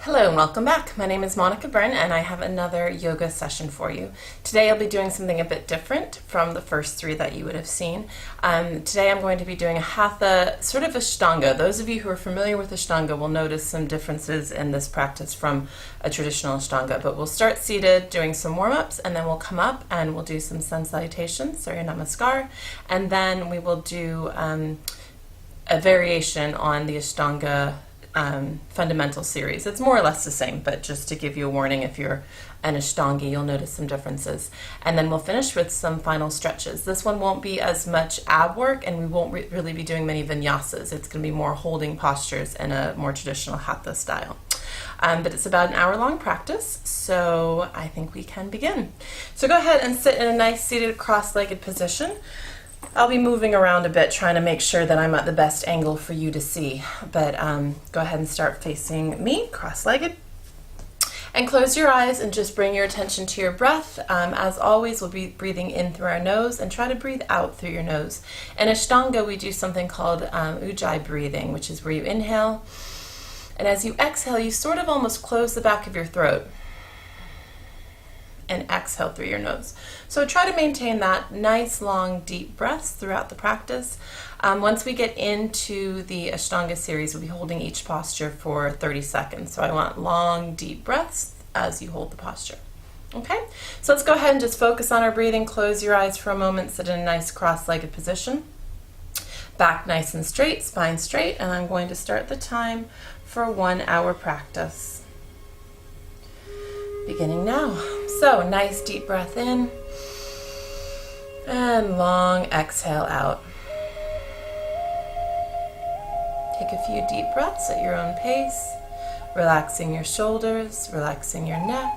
Hello and welcome back. My name is Monica Byrne and I have another yoga session for you. Today I'll be doing something a bit different from the first three that you would have seen. Today I'm going to be doing a Hatha, sort of Ashtanga. Those of you who are familiar with Ashtanga will notice some differences in this practice from a traditional Ashtanga, but we'll start seated doing some warm-ups and then we'll come up and we'll do some sun salutations, Surya Namaskar, and then we will do a variation on the Ashtanga Fundamental series. It's more or less the same, but just to give you a warning, if you're an Ashtangi, you'll notice some differences. And then we'll finish with some final stretches. This one won't be as much ab work, and we won't really be doing many vinyasas. It's going to be more holding postures in a more traditional Hatha style. But it's about an hour-long practice, so I think we can begin. So go ahead and sit in a nice seated cross-legged position. I'll be moving around a bit trying to make sure that I'm at the best angle for you to see, but go ahead and start facing me, cross-legged. And close your eyes and just bring your attention to your breath. As always, we'll be breathing in through our nose and try to breathe out through your nose. In Ashtanga, we do something called Ujjayi breathing, which is where you inhale, and as you exhale, you sort of almost close the back of your throat and exhale through your nose. So try to maintain that nice, long, deep breaths throughout the practice. Once we get into the Ashtanga series, we'll be holding each posture for 30 seconds. So I want long, deep breaths as you hold the posture. Okay, so let's go ahead and just focus on our breathing. Close your eyes for a moment, sit in a nice cross-legged position. Back nice and straight, spine straight, and I'm going to start the time for a 1 hour practice. Beginning now. So nice deep breath in and long exhale out. Take a few deep breaths at your own pace, relaxing your shoulders, relaxing your neck,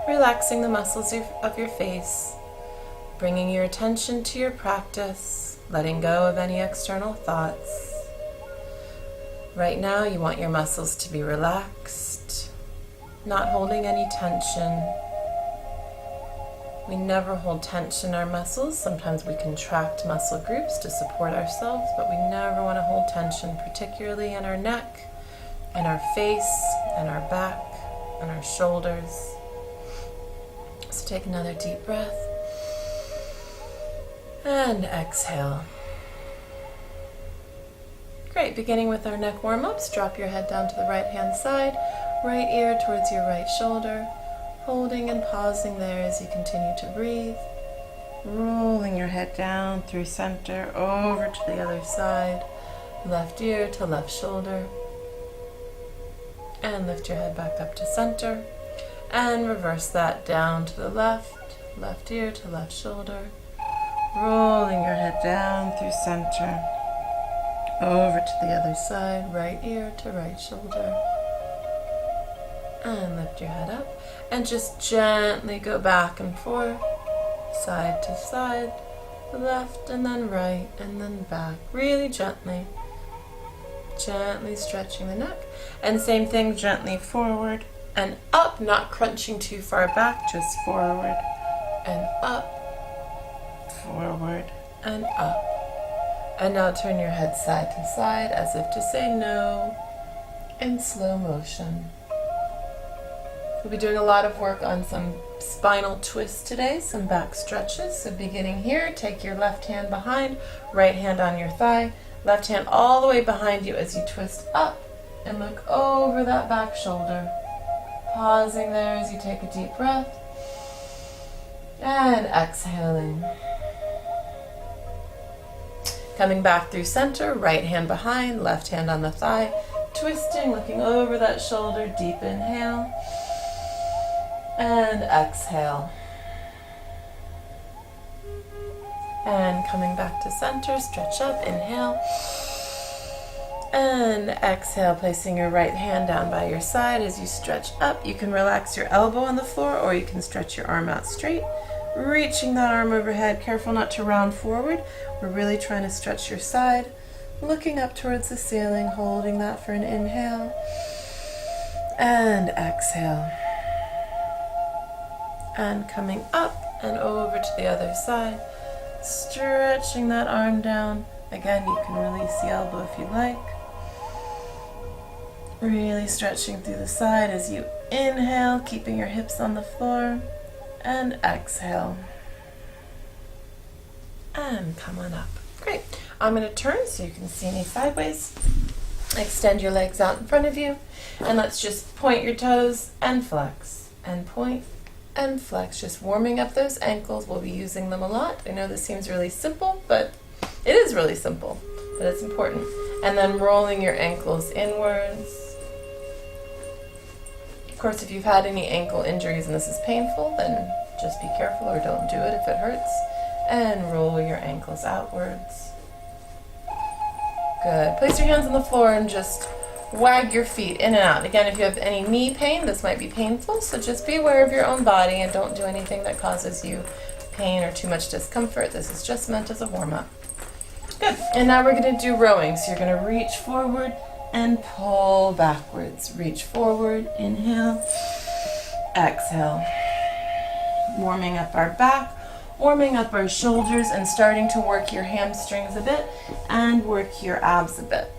relaxing the muscles of your face, bringing your attention to your practice, letting go of any external thoughts. Right now you want your muscles to be relaxed, not holding any tension. We never hold tension in our muscles. Sometimes we contract muscle groups to support ourselves, but we never want to hold tension, particularly in our neck, in our face, in our back, in our shoulders. So take another deep breath and exhale. Great, beginning with our neck warm-ups, drop your head down to the right-hand side, right ear towards your right shoulder, holding and pausing there as you continue to breathe, rolling your head down through center, over to the other side, left ear to left shoulder, and lift your head back up to center, and reverse that down to the left ear to left shoulder, rolling your head down through center, over to the other side, right ear to right shoulder, and lift your head up, and just gently go back and forth, side to side, left and then right and then back, really gently stretching the neck, and same thing, gently forward and up, not crunching too far back, just forward and up, forward and up. And now turn your head side to side as if to say no in slow motion. We'll be doing a lot of work on some spinal twists today, some back stretches. So beginning here, take your left hand behind, right hand on your thigh, left hand all the way behind you as you twist up and look over that back shoulder. Pausing there as you take a deep breath and exhaling. Coming back through center, right hand behind, left hand on the thigh, twisting, looking over that shoulder, deep inhale, and exhale. And coming back to center, stretch up, inhale, and exhale, placing your right hand down by your side as you stretch up. You can relax your elbow on the floor or you can stretch your arm out straight, reaching that arm overhead. Careful not to round forward. We're really trying to stretch your side, looking up towards the ceiling, holding that for an inhale, and exhale. And coming up and over to the other side, stretching that arm down. Again, you can release the elbow if you like. Really stretching through the side as you inhale, keeping your hips on the floor, and exhale. And come on up. Great. I'm going to turn so you can see me sideways. Extend your legs out in front of you, and let's just point your toes and flex, and point and flex, just warming up those ankles. We'll be using them a lot. I know this seems really simple, but it is really simple, but it's important. And then rolling your ankles inwards. Of course, if you've had any ankle injuries and this is painful, then just be careful or don't do it if it hurts. And roll your ankles outwards. Good. Place your hands on the floor and just wag your feet in and out. Again, if you have any knee pain, this might be painful, so just be aware of your own body and don't do anything that causes you pain or too much discomfort. This is just meant as a warm-up. Good. And now we're going to do rowing. So you're going to reach forward and pull backwards. Reach forward, inhale, exhale. Warming up our back, warming up our shoulders, and starting to work your hamstrings a bit and work your abs a bit.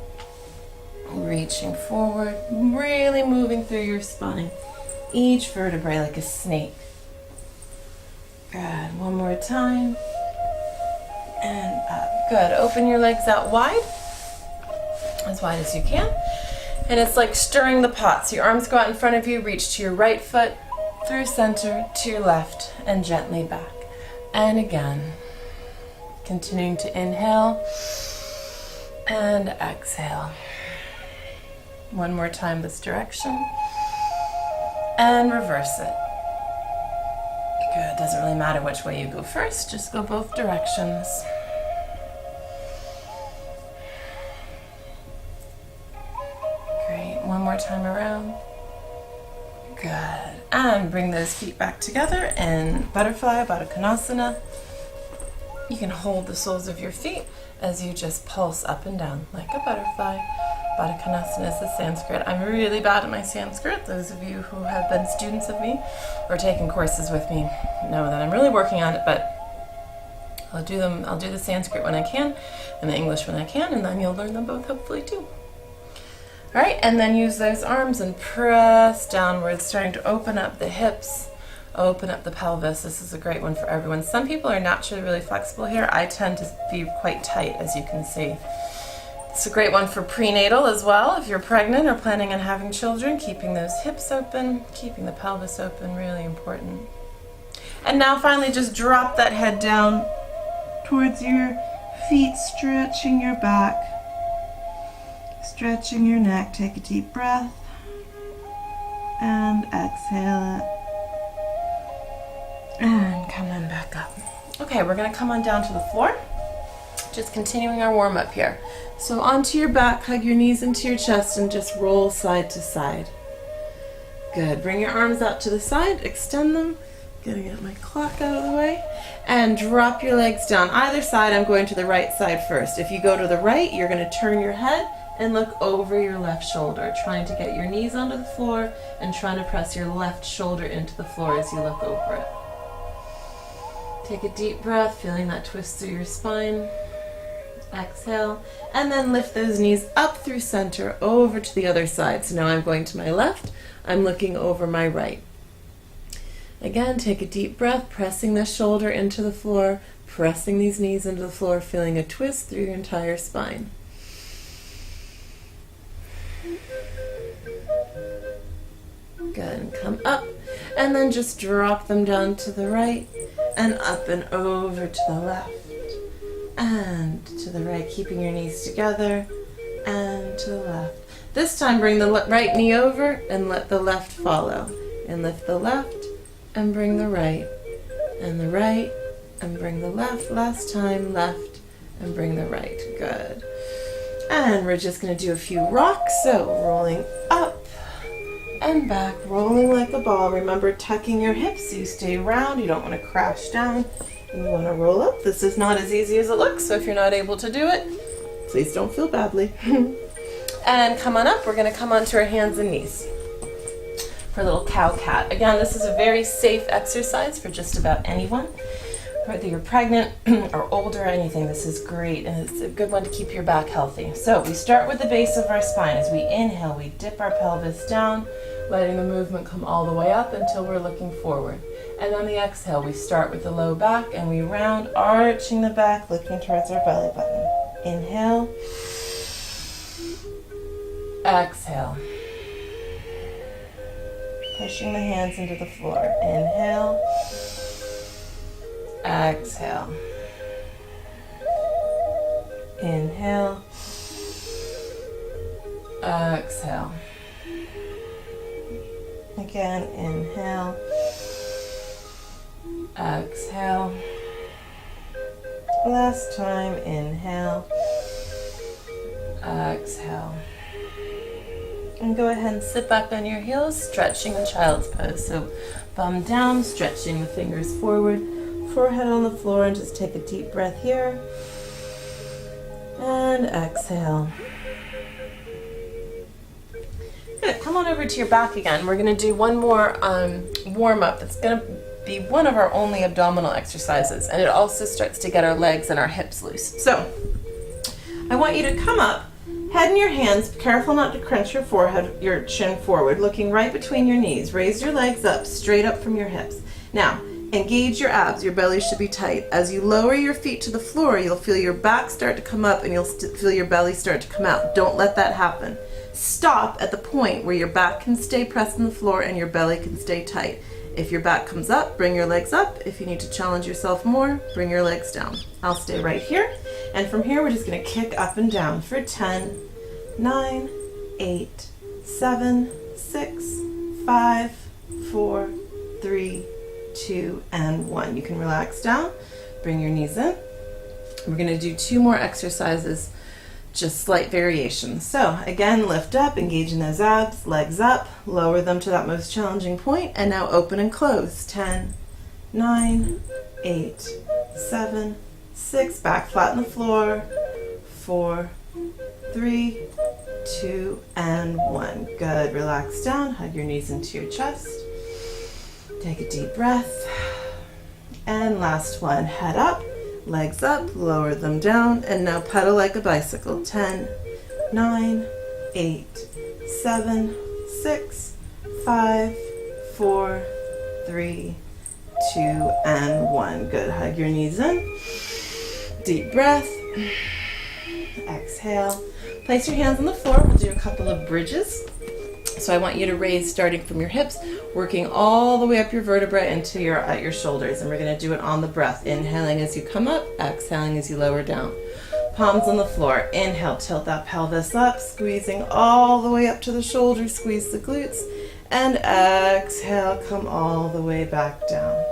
Reaching forward, really moving through your spine. Each vertebrae like a snake. Good. One more time. And up. Good. Open your legs out wide as you can. And it's like stirring the pot. So your arms go out in front of you, reach to your right foot, through center, to your left, and gently back. And again. Continuing to inhale and exhale. One more time this direction. And reverse it. Good. Doesn't really matter which way you go first, just go both directions. Great. One more time around. Good. And bring those feet back together in butterfly, Baddha Konasana. You can hold the soles of your feet as you just pulse up and down like a butterfly. Baddha Konasana is the Sanskrit. I'm really bad at my Sanskrit. Those of you who have been students of me or taken courses with me know that I'm really working on it, but I'll do the Sanskrit when I can and the English when I can, and then you'll learn them both hopefully too. All right, and then use those arms and press downwards, starting to open up the hips, open up the pelvis. This is a great one for everyone. Some people are naturally really flexible here. I tend to be quite tight, as you can see. It's a great one for prenatal as well. If you're pregnant or planning on having children, keeping those hips open, keeping the pelvis open, really important. And now finally just drop that head down towards your feet, stretching your back, stretching your neck. Take a deep breath and exhale it. And come on back up. Okay, we're going to come on down to the floor. Just continuing our warm up here. So onto your back, hug your knees into your chest and just roll side to side. Good. Bring your arms out to the side, extend them. Gonna get my clock out of the way. And drop your legs down. Either side, I'm going to the right side first. If you go to the right, you're going to turn your head and look over your left shoulder, trying to get your knees onto the floor and trying to press your left shoulder into the floor as you look over it. Take a deep breath, feeling that twist through your spine. Exhale, and then lift those knees up through center over to the other side. So now I'm going to my left, I'm looking over my right. Again, take a deep breath, pressing the shoulder into the floor, pressing these knees into the floor, feeling a twist through your entire spine. Good, and come up, and then just drop them down to the right, and up and over to the left. And to the right, keeping your knees together, and to the left. This time bring the right knee over and let the left follow. And lift the left and bring the right. And the right and bring the left. Last time, left and bring the right. Good. And we're just going to do a few rocks. So rolling up and back, rolling like a ball. Remember tucking your hips so you stay round. You don't want to crash down. You want to roll up. This is not as easy as it looks, so if you're not able to do it, please don't feel badly. And come on up. We're going to come onto our hands and knees for a little cow cat. Again, this is a very safe exercise for just about anyone. Whether you're pregnant or older or anything, this is great, and it's a good one to keep your back healthy. So we start with the base of our spine. As we inhale, we dip our pelvis down, letting the movement come all the way up until we're looking forward. And on the exhale, we start with the low back and we round, arching the back, looking towards our belly button. Inhale. Exhale. Pushing the hands into the floor. Inhale. Exhale. Inhale. Exhale. Again, inhale. Exhale. Last time, inhale. Exhale. And go ahead and sit back on your heels, stretching in child's pose. So thumb down, stretching the fingers forward, forehead on the floor, and just take a deep breath here. And exhale. Good. Come on over to your back again. We're going to do one more warm-up that's going to be one of our only abdominal exercises, and it also starts to get our legs and our hips loose. So I want you to come up, head in your hands, careful not to crunch your forehead, your chin forward, looking right between your knees. Raise your legs up, straight up from your hips. Now, engage your abs. Your belly should be tight. As you lower your feet to the floor, you'll feel your back start to come up and you'll feel your belly start to come out. Don't let that happen. Stop at the point where your back can stay pressed on the floor and your belly can stay tight. If your back comes up, bring your legs up. If you need to challenge yourself more, bring your legs down. I'll stay right here. And from here, we're just going to kick up and down for 10, 9, 8, 7, 6, 5, 4, 3, 2, and 1. You can relax down. Bring your knees in. We're going to do 2 more exercises, just slight variations. So again, lift up, engaging those abs, legs up, lower them to that most challenging point, and now open and close. 10, 9, 8, 7, 6, back flat on the floor, 4, 3, 2, and 1. Good. Relax down, hug your knees into your chest. Take a deep breath. And last one, head up, legs up, lower them down, and now pedal like a bicycle. 10, 9, 8, 7, 6, 5, 4, 3, 2, and 1. Good. Hug your knees in. Deep breath. Exhale. Place your hands on the floor. We'll do a couple of bridges. So I want you to raise starting from your hips, working all the way up your vertebrae into your shoulders. And we're going to do it on the breath. Inhaling as you come up, exhaling as you lower down. Palms on the floor. Inhale, tilt that pelvis up, squeezing all the way up to the shoulders, squeeze the glutes. And exhale, come all the way back down.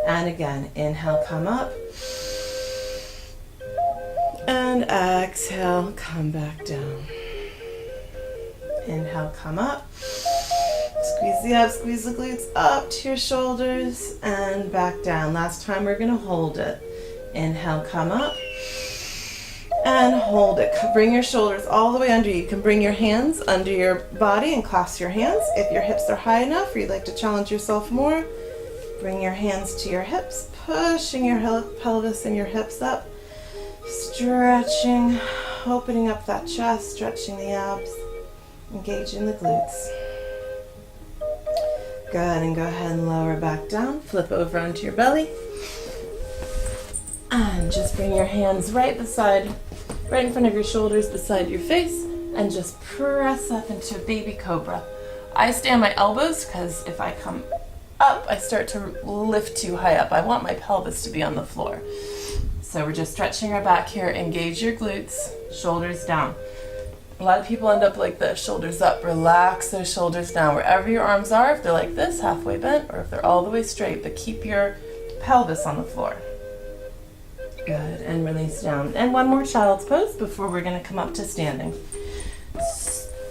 And again, inhale, come up. And exhale, come back down. Inhale, come up. Squeeze the abs, squeeze the glutes up to your shoulders and back down. Last time we're going to hold it. Inhale, come up and hold it. Bring your shoulders all the way under you. You can bring your hands under your body and clasp your hands. If your hips are high enough or you'd like to challenge yourself more, bring your hands to your hips, pushing your pelvis and your hips up. Stretching, opening up that chest, stretching the abs, engaging the glutes. Good, and go ahead and lower back down. Flip over onto your belly. And just bring your hands right in front of your shoulders, beside your face, and just press up into a baby cobra. I stay on my elbows because if I come up, I start to lift too high up. I want my pelvis to be on the floor. So we're just stretching our back here. Engage your glutes, shoulders down. A lot of people end up like this, shoulders up. Relax those shoulders down. Wherever your arms are, if they're like this, halfway bent, or if they're all the way straight, but keep your pelvis on the floor. Good, and release down. And one more child's pose before we're going to come up to standing.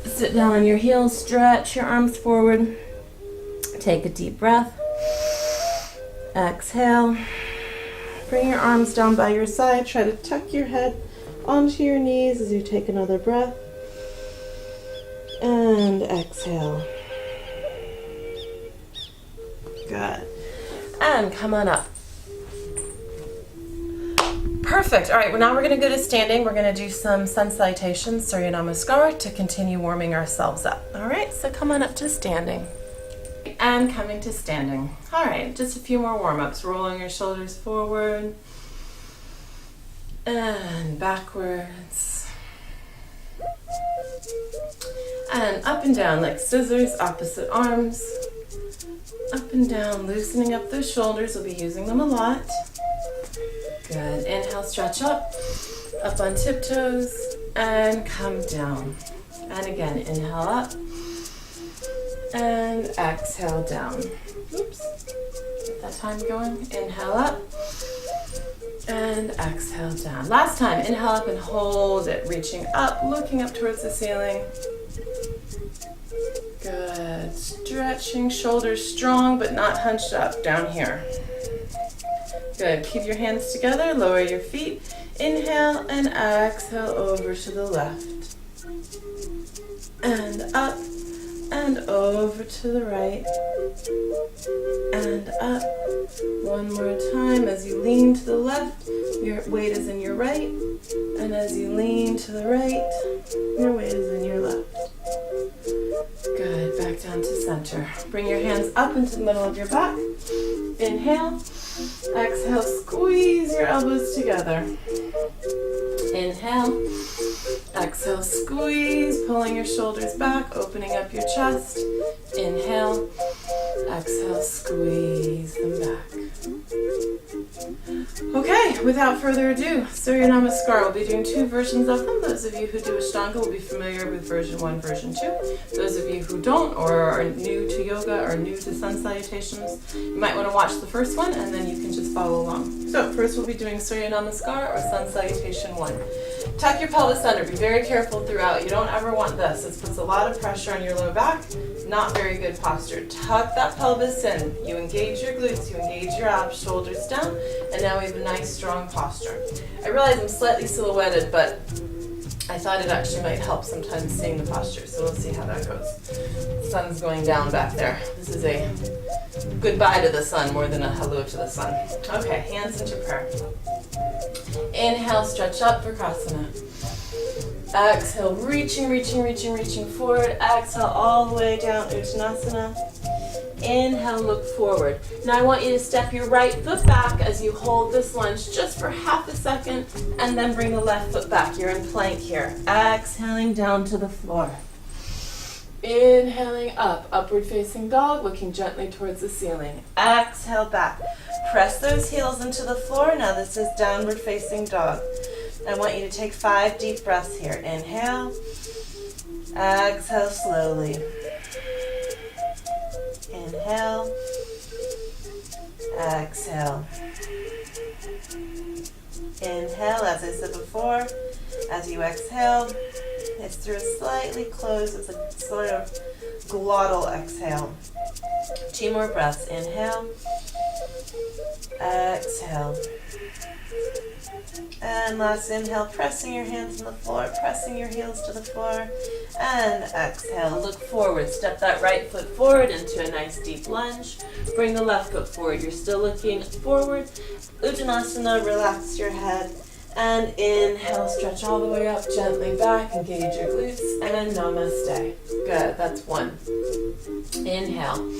Sit down on your heels, stretch your arms forward. Take a deep breath. Exhale. Bring your arms down by your side. Try to tuck your head onto your knees as you take another breath. And exhale. Good. And come on up. Perfect. All right, well, now we're going to go to standing. We're going to do some sun salutations, Surya Namaskar, to continue warming ourselves up. All right, so come on up to standing. And coming to standing. All right, just a few more warm-ups. Rolling your shoulders forward and backwards. And up and down like scissors, opposite arms. Up and down, loosening up those shoulders. We'll be using them a lot. Good. Inhale, stretch up on tiptoes, and come down. And again, inhale up, and exhale down. Oops. Get that time going. Inhale up, and exhale down. Last time, inhale up and hold it, reaching up, looking up towards the ceiling. Good. Stretching, shoulders strong, but not hunched up down here. Good. Keep your hands together, lower your feet. Inhale and exhale over to the left. And up and over to the right. And up. One more time. As you lean to the left, your weight is in your right. And as you lean to the right, your weight is in your left. Good. Back down to center. Bring your hands up into the middle of your back. Inhale. Exhale, squeeze your elbows together. Inhale. Exhale, squeeze, pulling your shoulders back, opening up your chest. Inhale. Exhale, squeeze them back. Okay, without further ado, Surya Namaskar. We'll be doing two versions of them. Those of you who do Ashtanga will be familiar with version 1, version 2. Those of you who don't or are new to yoga or new to sun salutations, you might want to watch the first one and then you can just follow along. So first we'll be doing Surya Namaskar or Sun Salutation 1. Tuck your pelvis under. Be very careful throughout. You don't ever want this. This puts a lot of pressure on your low back. Not very good posture. Tuck that pelvis in. You engage your glutes. You engage your abs. Shoulders down. And now we have a nice, strong posture. I realize I'm slightly silhouetted, but I thought it actually might help sometimes seeing the posture. So we'll see how that goes. The sun's going down back there. This is a goodbye to the sun more than a hello to the sun. Okay, hands into prayer. Inhale, stretch up, Vrksasana. Exhale, reaching forward. Exhale, all the way down, Uttanasana. Inhale, look forward. Now I want you to step your right foot back as you hold this lunge just for half a second, and then bring the left foot back. You're in plank here. Exhaling down to the floor. Inhaling up, upward facing dog, looking gently towards the ceiling. Exhale back. Press those heels into the floor. Now this is downward facing dog. I want you to take 5 deep breaths here. Inhale. Exhale slowly. Inhale. Exhale. Inhale, as I said before. As you exhale, it's through a slightly closed, it's a sort of glottal exhale. 2 more breaths. Inhale. Exhale. And last inhale, pressing your hands on the floor, pressing your heels to the floor. And exhale, look forward. Step that right foot forward into a nice deep lunge. Bring the left foot forward. You're still looking forward. Uttanasana, relax your head. And inhale, stretch all the way up, gently back, engage your glutes, and namaste. Good, that's 1. Inhale.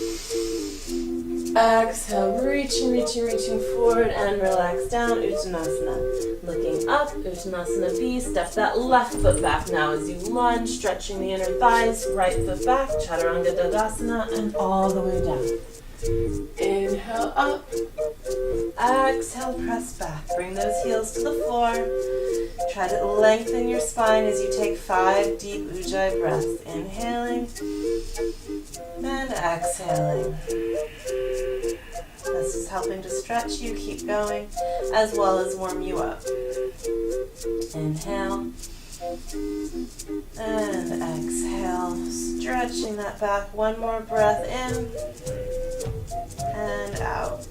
Exhale, reaching forward, and relax down, Uttanasana. Looking up, Uttanasana B, step that left foot back now as you lunge, stretching the inner thighs, right foot back, Chaturanga Dandasana, and all the way down. Inhale up, exhale, press back. Bring those heels to the floor. Try to lengthen your spine as you take 5 deep Ujjayi breaths. Inhaling and exhaling. This is helping to stretch you, keep going, as well as warm you up. Inhale and exhale, stretching that back. 1 more breath in and out.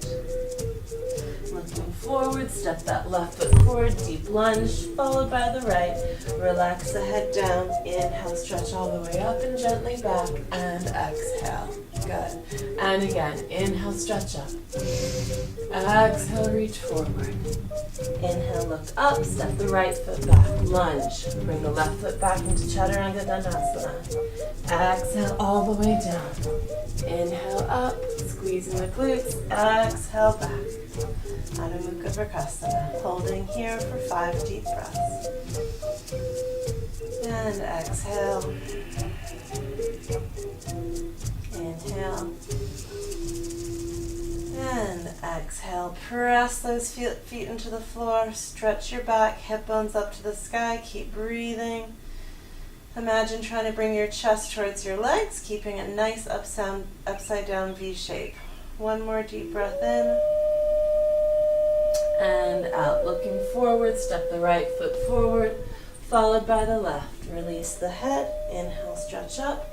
Looking forward, step that left foot forward, deep lunge, followed by the right. Relax the head down. Inhale, stretch all the way up and gently back, and exhale. Good. And again, inhale, stretch up. Exhale, reach forward. Inhale, look up, step the right foot back, lunge. Bring the left foot back into Chaturanga Dandasana. Exhale all the way down. Inhale up, squeezing the glutes. Exhale back. Adho Mukha Vrksasana. Holding here for 5 deep breaths. And exhale. Inhale. And exhale. Press those feet into the floor. Stretch your back, hip bones up to the sky. Keep breathing. Imagine trying to bring your chest towards your legs, keeping a nice upside down V shape. One more deep breath in. And out. Looking forward, step the right foot forward, followed by the left. Release the head. Inhale, stretch up.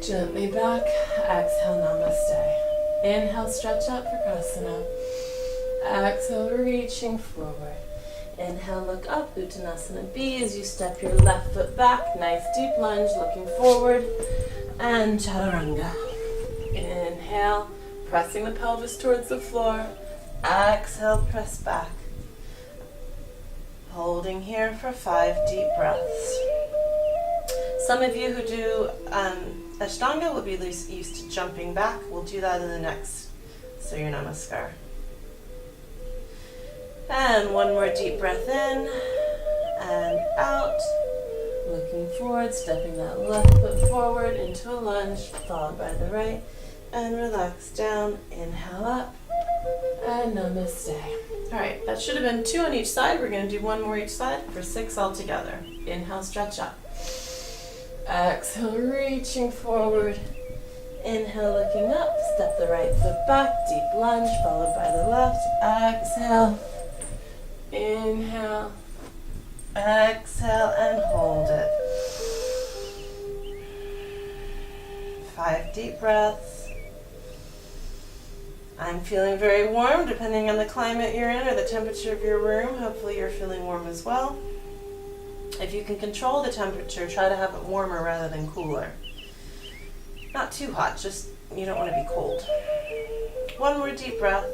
Gently back. Exhale, namaste. Inhale, stretch up, Vrksasana. Exhale, reaching forward. Inhale, look up, Uttanasana B as you step your left foot back. Nice deep lunge, looking forward. And Chaturanga. Inhale, pressing the pelvis towards the floor. Exhale, press back. Holding here for 5 deep breaths. Some of you who do Ashtanga will be used to jumping back. We'll do that in the next Surya Namaskar. And one more deep breath in and out. Looking forward, stepping that left foot forward into a lunge, followed by the right. And relax down. Inhale up. And namaste. All right, that should have been 2 on each side. We're going to do 1 more each side for 6 altogether. Inhale, stretch up. Exhale, reaching forward. Inhale, looking up. Step the right foot back. Deep lunge, followed by the left. Exhale. Inhale. Exhale, and hold it. 5 deep breaths. I'm feeling very warm, depending on the climate you're in or the temperature of your room. Hopefully you're feeling warm as well. If you can control the temperature, try to have it warmer rather than cooler. Not too hot, just you don't want to be cold. 1 more deep breath.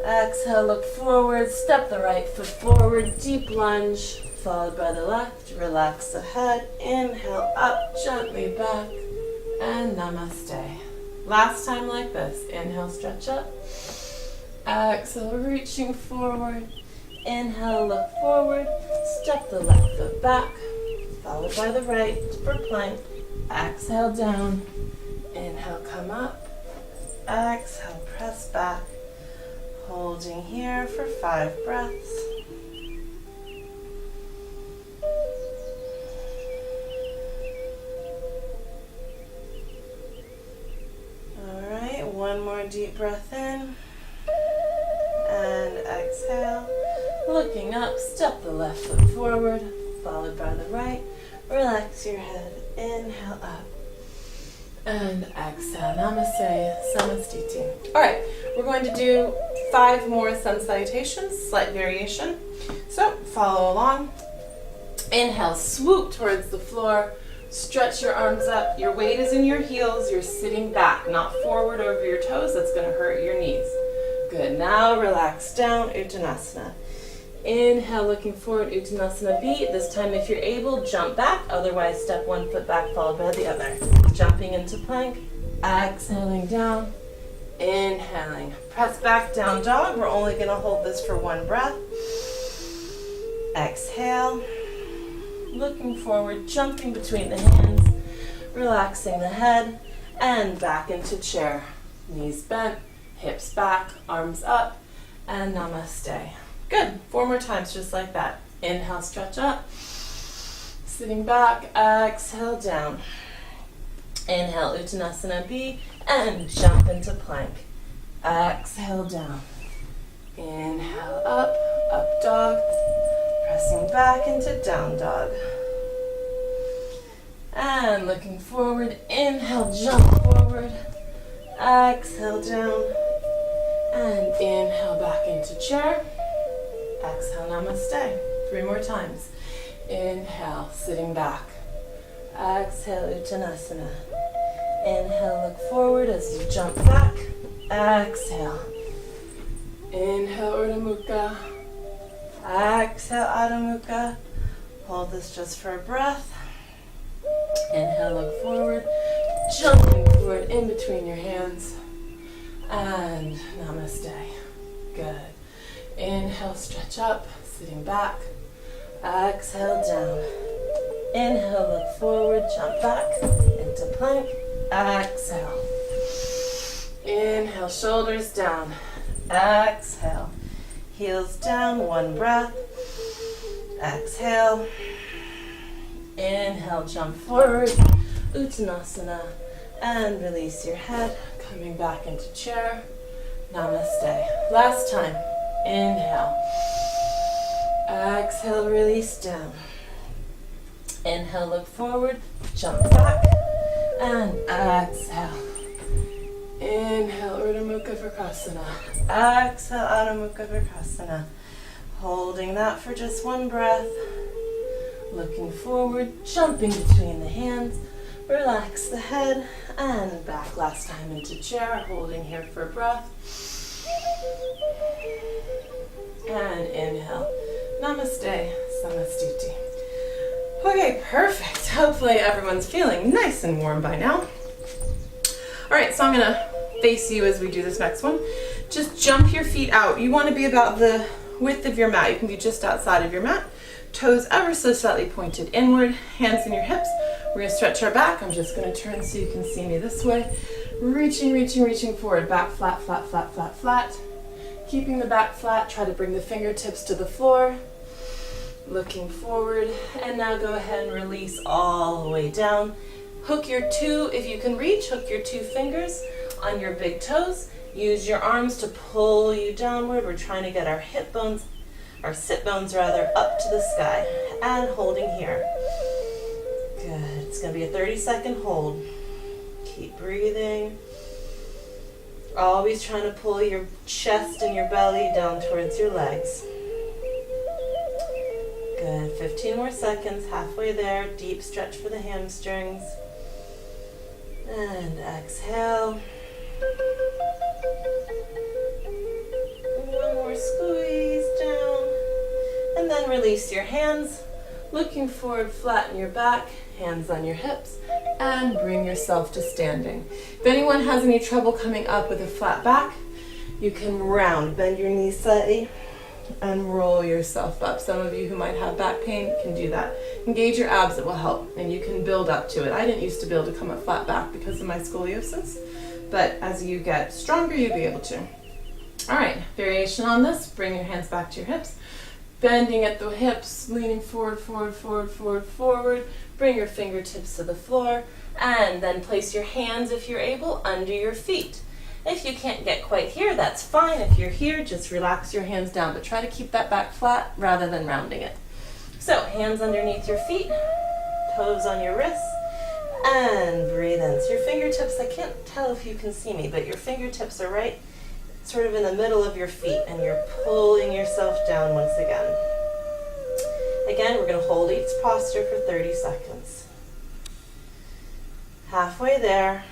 Exhale, look forward, step the right foot forward, deep lunge, followed by the left. Relax the head, inhale up, gently back, and namaste. Last time like this. Inhale, stretch up. Exhale, reaching forward. Inhale, look forward. Step the left foot back, followed by the right for plank. Exhale, down. Inhale, come up. Exhale, press back. Holding here for 5 breaths. All right, 1 more deep breath in. And exhale. Looking up, step the left foot forward, followed by the right. Relax your head. Inhale up. And exhale. Namaste. Samastiti. All right, we're going to do 5 more sun salutations, slight variation. So follow along. Inhale, swoop towards the floor. Stretch your arms up. Your weight is in your heels. You're sitting back, not forward over your toes. That's going to hurt your knees. Good. Now relax down, Uttanasana. Inhale, looking forward, Uttanasana B. This time, if you're able, jump back. Otherwise, step 1 foot back, followed by the other. Jumping into plank. Exhaling down. Inhaling. Press back, down dog. We're only going to hold this for 1 breath. Exhale. Looking forward, jumping between the hands. Relaxing the head. And back into chair. Knees bent. Hips back, arms up, and namaste. Good. 4 more times, just like that. Inhale, stretch up. Sitting back, exhale, down. Inhale, Uttanasana B, and jump into plank. Exhale, down. Inhale, up dog. Pressing back into down dog. And looking forward, inhale, jump forward. Exhale, down. And inhale back into chair. Exhale, namaste. 3 more times. Inhale, sitting back. Exhale, Uttanasana. Inhale, look forward as you jump back. Exhale. Inhale, Urdhva Mukha. Exhale, Adho Mukha. Hold this just for a breath. Inhale, look forward. Jumping forward in between your hands. And namaste. Good. Inhale, stretch up, sitting back. Exhale, down. Inhale, look forward, jump back into plank. Exhale. Inhale, shoulders down. Exhale. Heels down, 1 breath. Exhale. Inhale, jump forward. Uttanasana. And release your head. Coming back into chair. Namaste. Last time. Inhale. Exhale, release down. Inhale, look forward. Jump back. And exhale. Inhale, Urdhva Mukha Vrksasana. Exhale, Adho Mukha Vrksasana. Holding that for just 1 breath. Looking forward, jumping between the hands. Relax the head and back last time into chair. Holding here for a breath. And inhale. Namaste, Samastiti. Okay, perfect. Hopefully everyone's feeling nice and warm by now. All right, so I'm gonna face you as we do this next one. Just jump your feet out. You wanna be about the width of your mat. You can be just outside of your mat. Toes ever so slightly pointed inward, hands in your hips. We're gonna stretch our back. I'm just gonna turn so you can see me this way. Reaching, reaching, reaching forward. Back flat, flat, flat, flat, flat. Keeping the back flat, try to bring the fingertips to the floor. Looking forward, and now go ahead and release all the way down. Hook your if you can reach, hook your 2 fingers on your big toes. Use your arms to pull you downward. We're trying to get our hip bones, our sit bones rather, up to the sky. And holding here. Good. It's going to be a 30-second hold. Keep breathing. Always trying to pull your chest and your belly down towards your legs. Good. 15 more seconds. Halfway there. Deep stretch for the hamstrings. And exhale. 1 more squeeze down. And then release your hands. Looking forward, flatten your back. Hands on your hips. And bring yourself to standing. If anyone has any trouble coming up with a flat back, you can round. Bend your knees slightly and roll yourself up. Some of you who might have back pain can do that. Engage your abs, it will help, and you can build up to it. I didn't used to be able to come up flat back because of my scoliosis, but as you get stronger, you'll be able to. All right, variation on this. Bring your hands back to your hips. Bending at the hips, leaning forward, forward, forward, forward, forward. Bring your fingertips to the floor, and then place your hands, if you're able, under your feet. If you can't get quite here, that's fine. If you're here, just relax your hands down, but try to keep that back flat rather than rounding it. So, hands underneath your feet, toes on your wrists, and breathe in. So your fingertips, I can't tell if you can see me, but your fingertips are right sort of in the middle of your feet, and you're pulling yourself down once again. Again, we're going to hold each posture for 30 seconds. Halfway there.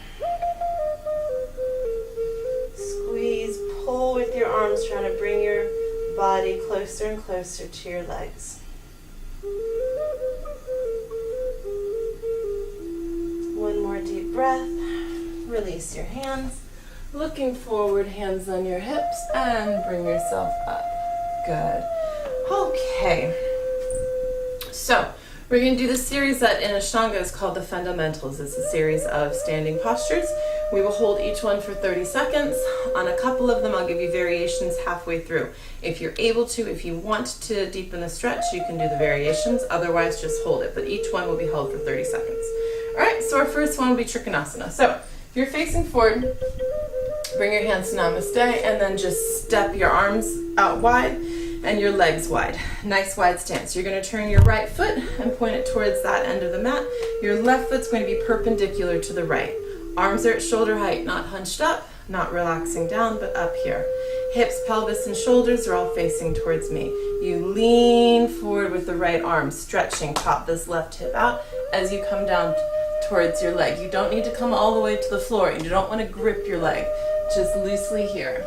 Squeeze, pull with your arms, trying to bring your body closer and closer to your legs. One more deep breath. Release your hands. Looking forward, hands on your hips, and bring yourself up. Good. Okay. So, we're going to do this series that in Ashtanga is called the Fundamentals. It's a series of standing postures. We will hold each one for 30 seconds. On a couple of them, I'll give you variations halfway through. If you're able to, if you want to deepen the stretch, you can do the variations. Otherwise, just hold it. But each one will be held for 30 seconds. All right, so our first one will be Trikonasana. So, if you're facing forward, bring your hands to Namaste, and then just step your arms out wide and your legs wide. Nice wide stance. You're going to turn your right foot and point it towards that end of the mat. Your left foot's going to be perpendicular to the right. Arms are at shoulder height, not hunched up, not relaxing down, but up here. Hips, pelvis, and shoulders are all facing towards me. You lean forward with the right arm, stretching, pop this left hip out as you come down towards your leg. You don't need to come all the way to the floor. You don't want to grip your leg, just loosely here.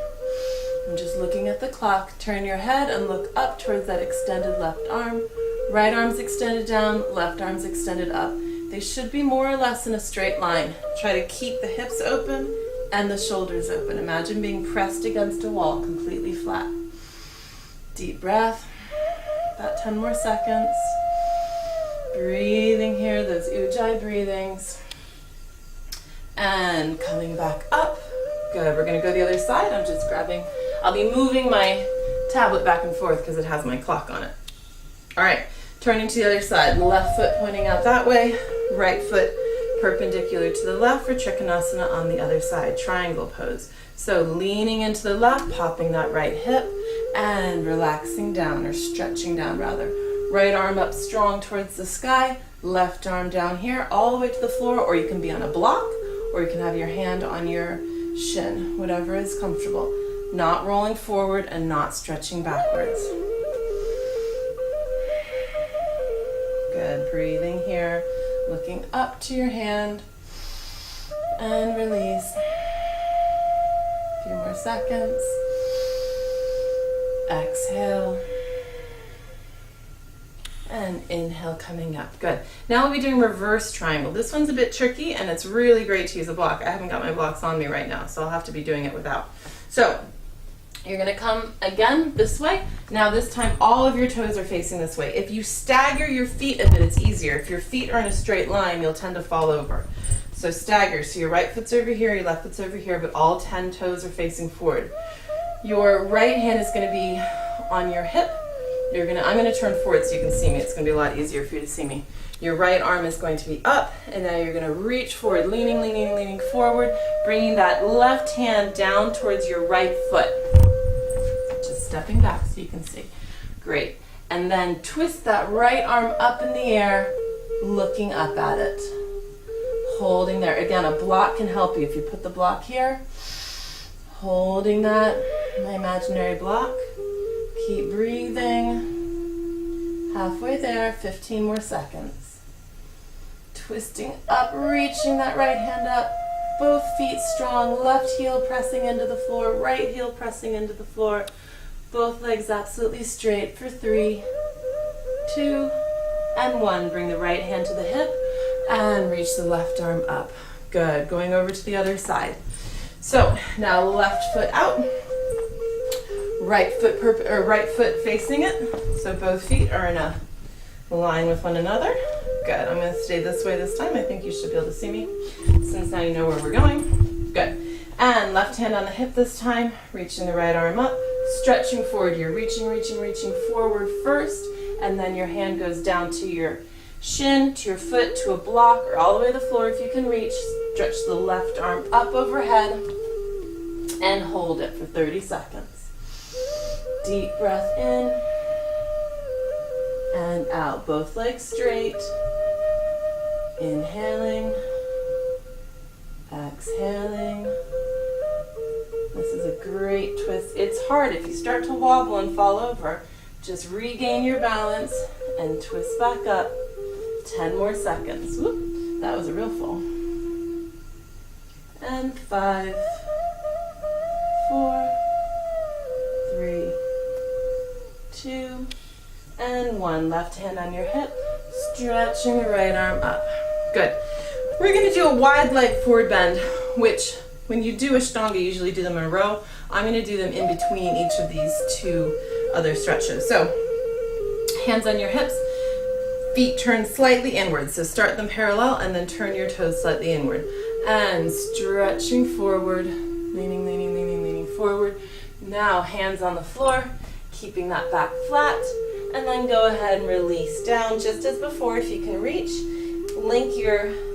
I'm just looking at the clock. Turn your head and look up towards that extended left arm. Right arm's extended down, left arm's extended up. They should be more or less in a straight line. Try to keep the hips open and the shoulders open. Imagine being pressed against a wall, completely flat. Deep breath, about 10 more seconds. Breathing here, those ujjayi breathings. And coming back up. Good, we're gonna go the other side. I'll be moving my tablet back and forth because it has my clock on it. All right, turning to the other side. Left foot pointing out that way, right foot perpendicular to the left for Trikonasana on the other side, triangle pose. So leaning into the left, popping that right hip, and relaxing down, or stretching down rather. Right arm up strong towards the sky, left arm down here, all the way to the floor, or you can be on a block, or you can have your hand on your shin, whatever is comfortable. Not rolling forward and not stretching backwards. Good, breathing here, looking up to your hand, and release. A few more seconds. Exhale. And inhale, coming up. Good. Now we'll be doing reverse triangle. This one's a bit tricky, and it's really great to use a block. I haven't got my blocks on me right now, so I'll have to be doing it without. So you're going to come again this way. Now this time all of your toes are facing this way. If you stagger your feet a bit, it's easier. If your feet are in a straight line, you'll tend to fall over. So stagger. So your right foot's over here, your left foot's over here, but all 10 toes are facing forward. Your right hand is going to be on your hip. I'm going to turn forward so you can see me. It's going to be a lot easier for you to see me. Your right arm is going to be up, and now you're going to reach forward, leaning forward, bringing that left hand down towards your right foot. Just stepping back so you can see. Great. And then twist that right arm up in the air, looking up at it. Holding there. Again, a block can help you. If you put the block here, holding that, my imaginary block. Keep breathing. Halfway there, 15 more seconds. Twisting up, reaching that right hand up. Both feet strong, left heel pressing into the floor, right heel pressing into the floor. Both legs absolutely straight for 3, 2, and 1. Bring the right hand to the hip and reach the left arm up. Good, going over to the other side. So now left foot out. Right foot facing it, so both feet are in a line with one another. Good, I'm going to stay this way this time. I think you should be able to see me since now you know where we're going. Good, and left hand on the hip this time, reaching the right arm up, stretching forward. You're reaching forward first, and then your hand goes down to your shin, to your foot, to a block, or all the way to the floor if you can reach. Stretch the left arm up overhead, and hold it for 30 seconds. Deep breath in and out. Both legs straight. Inhaling. Exhaling. This is a great twist. It's hard if you start to wobble and fall over. Just regain your balance and twist back up. 10 more seconds. Whoop, that was a real fall. And 5, 4, 3, 2, and 1. Left hand on your hip, stretching the right arm up. Good. We're going to do a wide leg forward bend, which when you do Ashtanga, you usually do them in a row. I'm going to do them in between each of these two other stretches. So, hands on your hips, feet turn slightly inward. So start them parallel and then turn your toes slightly inward. And stretching forward, leaning forward. Now hands on the floor, keeping that back flat, and then go ahead and release down just as before if you can reach.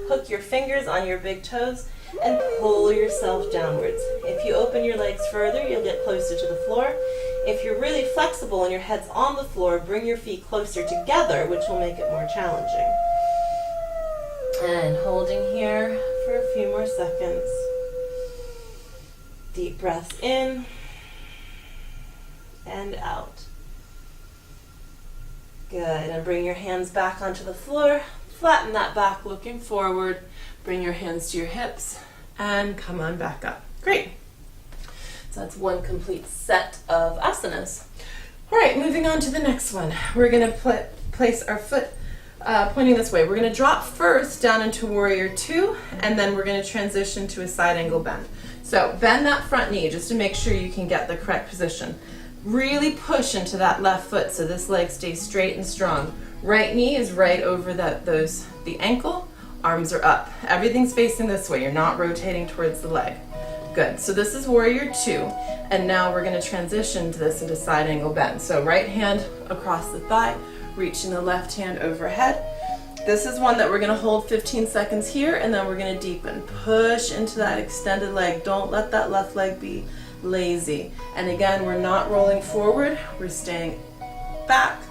Hook your fingers on your big toes and pull yourself downwards. If you open your legs further, you'll get closer to the floor. If you're really flexible and your head's on the floor, bring your feet closer together, which will make it more challenging. And holding here for a few more seconds. Deep breaths in and out. Good, and bring your hands back onto the floor. Flatten that back looking forward. Bring your hands to your hips and come on back up. Great. So that's one complete set of asanas. All right, moving on to the next one. We're going to place our foot pointing this way. We're going to drop first down into Warrior Two, and then we're going to transition to a side angle bend. So bend that front knee just to make sure you can get the correct position. Really push into that left foot so this leg stays straight and strong. Right knee is right over the ankle. Arms are up. Everything's facing this way. You're not rotating towards the leg. Good. So this is Warrior Two, and now we're going to transition to this into side angle bend. So right hand across the thigh, reaching the left hand overhead. This is one that we're going to hold 15 seconds here, and then we're going to deepen. Push into that extended leg. Don't let that left leg be lazy. And again, we're not rolling forward. We're staying back,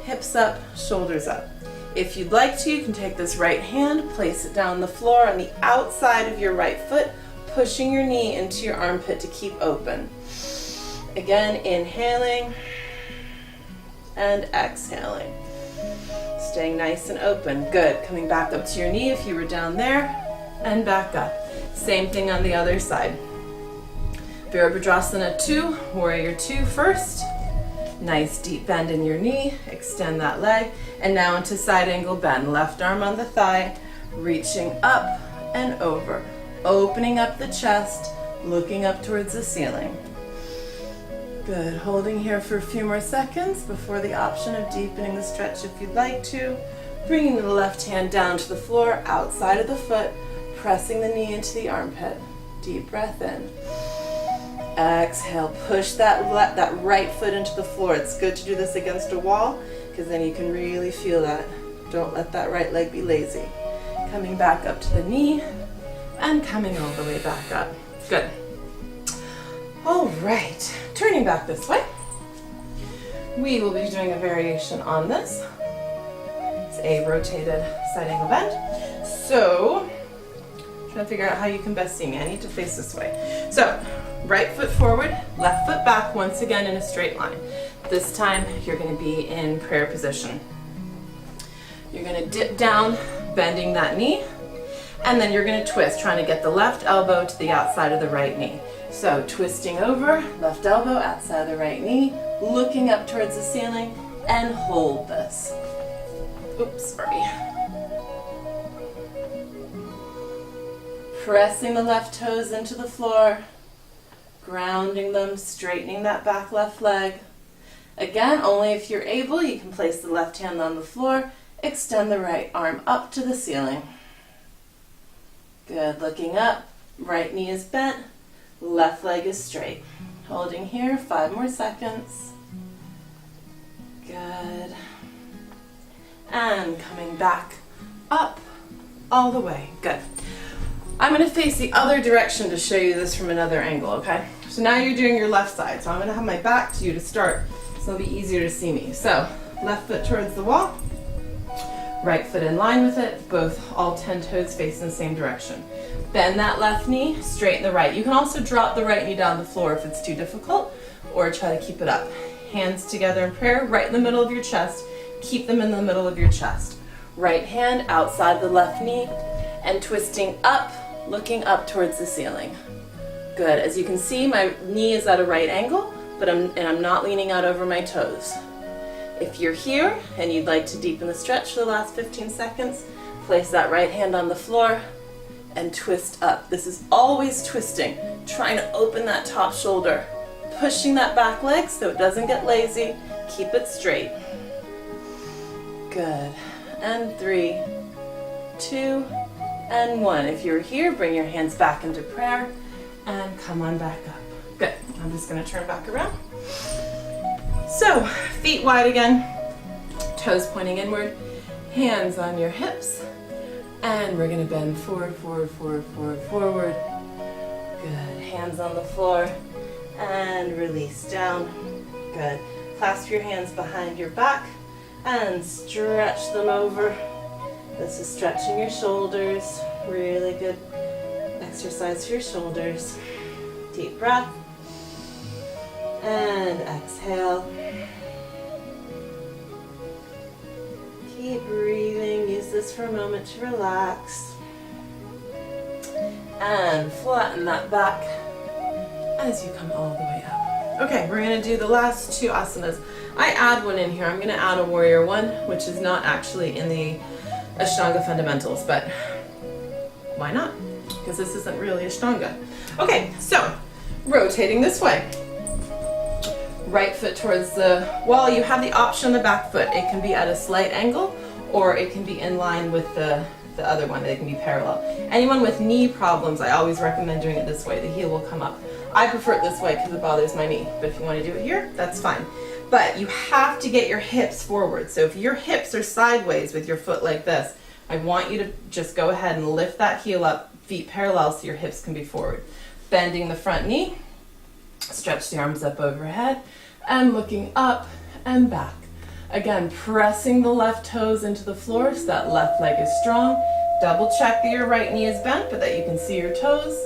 hips up, shoulders up. If you'd like to, you can take this right hand, place it down the floor on the outside of your right foot, pushing your knee into your armpit to keep open. Again, inhaling and exhaling. Staying nice and open. Good. Coming back up to your knee if you were down there, and back up. Same thing on the other side. Virabhadrasana 2, Warrior 2 first. Nice deep bend in your knee. Extend that leg. And now into side angle bend. Left arm on the thigh, reaching up and over. Opening up the chest, looking up towards the ceiling. Good. Holding here for a few more seconds before the option of deepening the stretch if you'd like to. Bringing the left hand down to the floor, outside of the foot, pressing the knee into the armpit. Deep breath in. Exhale. Push that right foot into the floor. It's good to do this against a wall because then you can really feel that. Don't let that right leg be lazy. Coming back up to the knee and coming all the way back up. Good. All right, turning back this way. We will be doing a variation on this. It's a rotated side angle bend. So, trying to figure out how you can best see me. I need to face this way. So, right foot forward, left foot back once again in a straight line. This time, you're going to be in prayer position. You're going to dip down, bending that knee, and then you're going to twist, trying to get the left elbow to the outside of the right knee. So twisting over, left elbow outside of the right knee, looking up towards the ceiling, and hold this. Oops, sorry. Pressing the left toes into the floor, grounding them, straightening that back left leg. Again, only if you're able, you can place the left hand on the floor, extend the right arm up to the ceiling. Good, looking up, right knee is bent, left leg is straight. Holding here, 5 more seconds. Good. And coming back up all the way. Good. I'm going to face the other direction to show you this from another angle, okay? So now you're doing your left side. So I'm going to have my back to you to start, so it'll be easier to see me. So left foot towards the wall, right foot in line with it, all 10 toes facing the same direction. Bend that left knee, straighten the right. You can also drop the right knee down the floor if it's too difficult, or try to keep it up. Hands together in prayer, right in the middle of your chest. Keep them in the middle of your chest. Right hand outside the left knee, and twisting up, looking up towards the ceiling. Good. As you can see, my knee is at a right angle, but I'm not leaning out over my toes. If you're here and you'd like to deepen the stretch for the last 15 seconds, place that right hand on the floor and twist up. This is always twisting, trying to open that top shoulder, pushing that back leg so it doesn't get lazy. Keep it straight. Good. And 3, 2, and 1. If you're here, bring your hands back into prayer and come on back up. Good. I'm just going to turn back around. So, feet wide again, toes pointing inward, hands on your hips, and we're going to bend forward, forward, forward, forward, forward. Good. Hands on the floor, and release down. Good. Clasp your hands behind your back, and stretch them over. This is stretching your shoulders. Really good exercise for your shoulders. Deep breath. And exhale. Keep breathing. Use this for a moment to relax. And flatten that back as you come all the way up. Okay, we're going to do the last two asanas. I add one in here. I'm going to add a warrior one, which is not actually in the Ashtanga Fundamentals, but why not? Because this isn't really Ashtanga. Okay, so rotating this way. Right foot towards the wall. You have the option on the back foot. It can be at a slight angle, or it can be in line with the other one. They can be parallel. Anyone with knee problems, I always recommend doing it this way. The heel will come up. I prefer it this way because it bothers my knee, but if you want to do it here, that's fine. But you have to get your hips forward. So if your hips are sideways with your foot like this, I want you to just go ahead and lift that heel up, feet parallel, so your hips can be forward. Bending the front knee, stretch the arms up overhead, and looking up and back. Again, pressing the left toes into the floor so that left leg is strong. Double check that your right knee is bent, but that you can see your toes.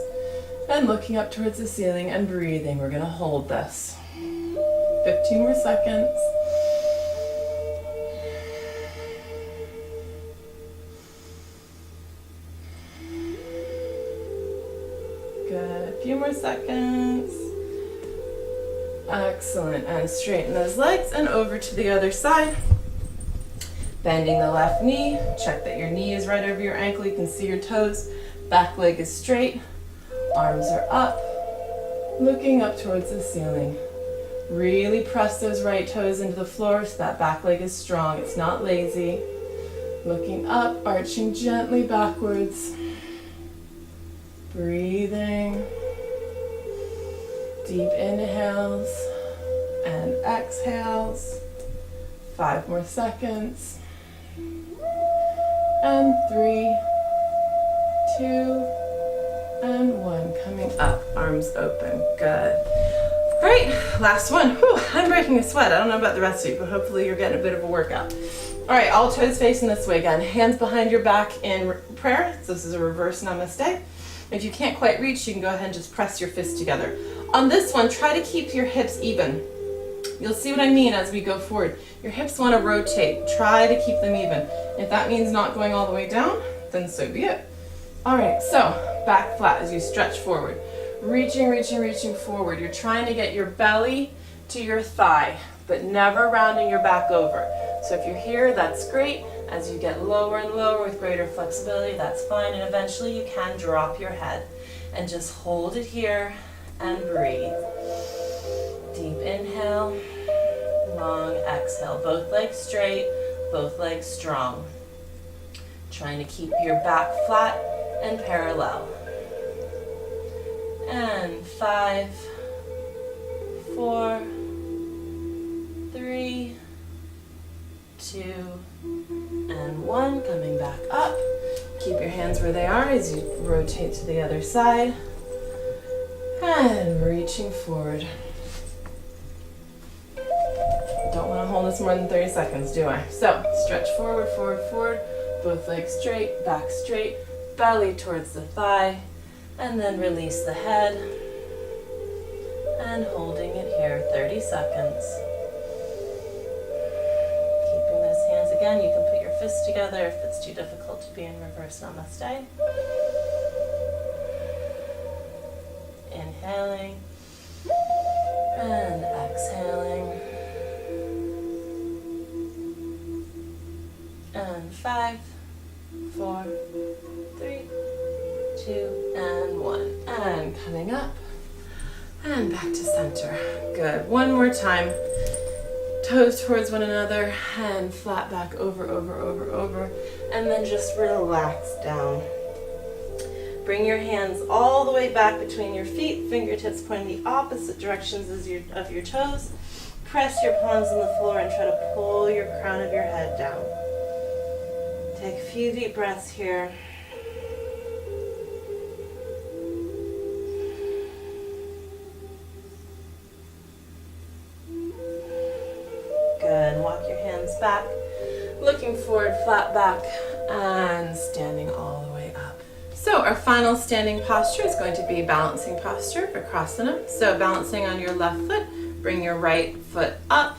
And looking up towards the ceiling and breathing. We're going to hold this. 15 more seconds. Good. A few more seconds. Excellent. And straighten those legs and over to the other side. Bending the left knee. Check that your knee is right over your ankle. You can see your toes. Back leg is straight. Arms are up. Looking up towards the ceiling. Really press those right toes into the floor so that back leg is strong. It's not lazy. Looking up, arching gently backwards. Breathing. Deep inhales and exhales. 5 more seconds. And 3, 2, and 1. Coming up, arms open. Good. All right, last one. Whew, I'm breaking a sweat. I don't know about the rest of you, but hopefully you're getting a bit of a workout. All right, all toes facing this way again. Hands behind your back in prayer. So this is a reverse namaste. If you can't quite reach, you can go ahead and just press your fists together. On this one, try to keep your hips even. You'll see what I mean as we go forward. Your hips want to rotate. Try to keep them even. If that means not going all the way down, then so be it. All right, so back flat as you stretch forward. Reaching, reaching, reaching forward. You're trying to get your belly to your thigh, but never rounding your back over. So if you're here, that's great. As you get lower and lower with greater flexibility, that's fine. And eventually you can drop your head and just hold it here and breathe. Deep inhale, long exhale. Both legs straight, both legs strong. Trying to keep your back flat and parallel. And 5, 4, 3, 2, and 1. Coming back up. Keep your hands where they are as you rotate to the other side. And reaching forward. Don't want to hold this more than 30 seconds, do I? So, stretch forward, forward, forward. Both legs straight, back straight, belly towards the thigh. And then release the head. And holding it here, 30 seconds. Keeping those hands again. You can put your fists together if it's too difficult to be in reverse namaste. Inhaling. And exhaling. And 5, 4, 3, 2, and 1. And coming up. And back to center. Good. One more time. Toes towards one another. And flat back over, over, over, over. And then just relax down. Bring your hands all the way back between your feet. Fingertips pointing the opposite directions as of your toes. Press your palms on the floor and try to pull your crown of your head down. Take a few deep breaths here. Good. Walk your hands back. Looking forward, flat back, and standing all the way up. So our final standing posture is going to be balancing posture, Vikrasana. So balancing on your left foot, bring your right foot up